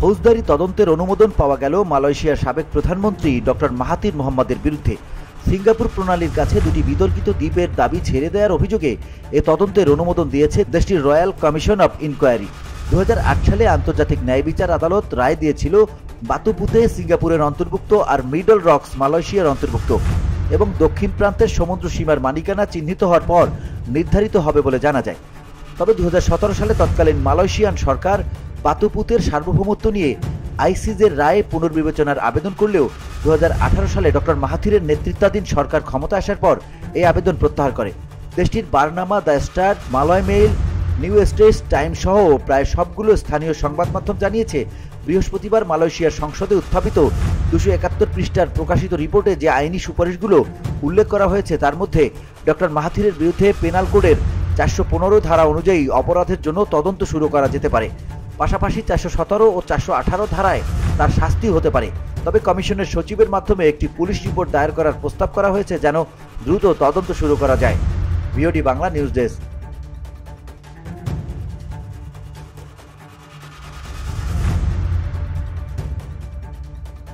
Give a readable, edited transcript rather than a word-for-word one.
ফৌজদারি তদন্তের অনুমোদন পাওয়া গেল মালয়েশিয়ার সাবেক প্রধানমন্ত্রী ডক্টর মাহাথির মোহাম্মদের বিরুদ্ধে। সিঙ্গাপুর প্রণালীর কাছে দুটি বিতর্কিত দ্বীপের দাবি ছেড়ে দেওয়ার অভিযোগে এ তদন্তের অনুমোদন দিয়েছে দেশটির রয়্যাল কমিশন অব ইনকোয়ারি। 2008 সালে আন্তর্জাতিক ন্যায় বিচার আদালত রায় দিয়েছিল বাতুপুতে সিঙ্গাপুরের অন্তর্ভুক্ত আর মিডল রক্স মালয়েশিয়ার অন্তর্ভুক্ত, এবং দক্ষিণ প্রান্তের সমুদ্র সীমার মালিকানা চিহ্নিত হওয়ার পর নির্ধারিত হবে বলে জানা যায়। তবে 2017 সালে তৎকালীন মালয়েশিয়ান সরকার বাতুপুতের সার্বভৌমত্ব নিয়ে আইসিজের রায়ে পুনর্বিবেচনার আবেদন করলেও 2018 সালে ডক্টর মাহাথিরের নেতৃত্বাধীন সরকার ক্ষমতা আসার পর এই আবেদন প্রত্যাহার করে। দেশটির Bernama, the Star, Malay Mail, New Straits Times সহ প্রায় সবগুলো স্থানীয় সংবাদ মাধ্যম জানিয়েছে, বৃহস্পতিবার মালয়েশিয়ার সংসদে উত্থাপিত 271 পৃষ্ঠার প্রকাশিত রিপোর্টে যে আইনি সুপারিশগুলো উল্লেখ করা হয়েছে তার মধ্যে ডক্টর মাহাথিরের বিরুদ্ধে পেনাল কোডের 415 ধারা অনুযায়ী অপরাধের জন্য তদন্ত শুরু করা যেতে পারে। পাশাপাশি 417 ও 418 ধারায় তার শাস্তি হতে পারে। তবে কমিশনের সচিবের মাধ্যমে একটি পুলিশ রিপোর্ট দায়ের করার প্রস্তাব করা হয়েছে যেন দ্রুত তদন্ত শুরু করা যায়। VOD Bangla news desk.